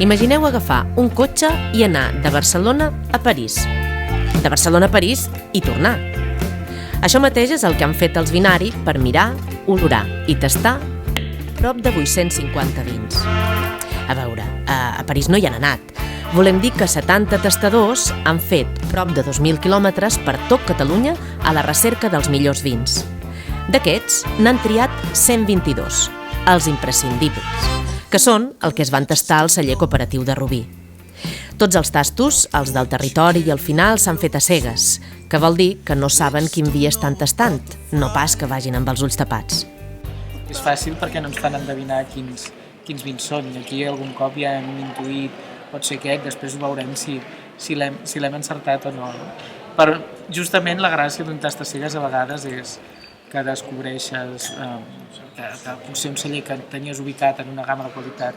Imagineu agafar un cotxe i anar de Barcelona a París. De Barcelona a París i tornar. Això mateix és el que han fet els Vinari per mirar, olorar i tastar prop de 850 vins. A veure, a París no hi han anat. Volem dir que 70 tastadors han fet prop de 2.000 quilòmetres per tot Catalunya a la recerca dels millors vins. D'aquests, n'han triat 122, els imprescindibles, que són el que es van tastar al celler cooperatiu de Rubí. Tots els tastos, els del territori i al final, s'han fet a cegues, que vol dir que no saben quin vi estan tastant, no pas que vagin amb els ulls tapats. És fàcil perquè no ens fan endevinar quins vins són. Aquí algun cop ja hem intuït, pot ser aquest, després ho veurem si l'hem encertat o no. Però justament la gràcia d'un tast a cegues a vegades és que descobreixes que potser un celler que tenies ubicat en una gamma de qualitat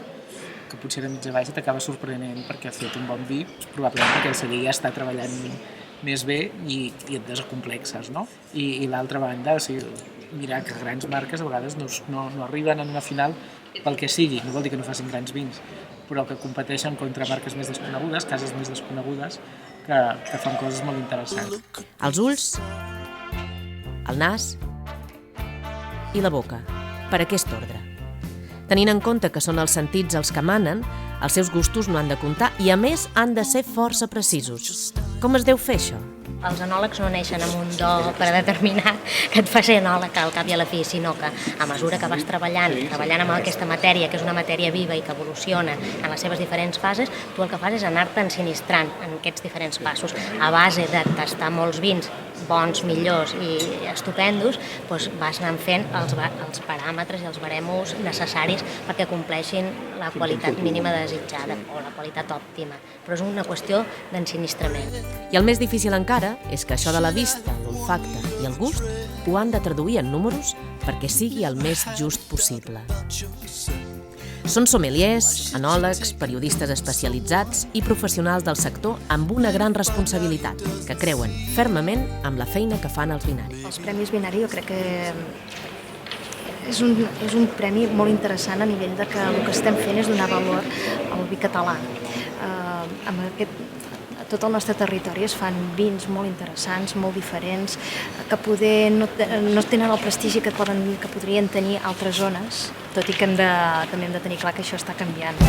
que potser era mitja baixa t'acaba sorprenent perquè ha fet un bon vi, probablement perquè el celler ja està treballant més bé i et desacomplexes, no? I l'altra banda, o sigui, mirar que grans marques a vegades no arriben en una final pel que sigui, no vol dir que no facin grans vins, però que competeixen contra marques més desconegudes, cases més desconegudes, que fan coses molt interessants. Els ulls, el nas i la boca, per aquest ordre. Tenint en compte que són els sentits els que manen, els seus gustos no han de comptar i, a més, han de ser força precisos. Com es deu fer això? Els enòlegs no neixen amb un do predeterminat que et fa ser enòleg al cap i a la fi, sinó que a mesura que vas treballant amb aquesta matèria, que és una matèria viva i que evoluciona en les seves diferents fases, tu el que fas és anar-te ensinistrant en aquests diferents passos. A base de tastar molts vins bons, millors i estupendos, doncs vas anant fent els paràmetres i els baremus necessaris perquè compleixin la qualitat mínima desitjada o la qualitat òptima. Però és una qüestió d'ensinistrament. I el més difícil encara és que això de la vista, l'olfacte i el gust ho han de traduir en números perquè sigui el més just possible. Són sommeliers, enòlegs, periodistes especialitzats i professionals del sector amb una gran responsabilitat, que creuen fermament amb la feina que fan els Vinari. Els Premis Vinari jo crec que és un premi molt interessant a nivell de que el que estem fent és donar valor al vi català. A tot el nostre territori es fan vins molt interessants, molt diferents, que poder no tenen el prestigi que podrien tenir altres zones, tot i que també hem de tenir clar que això està canviant.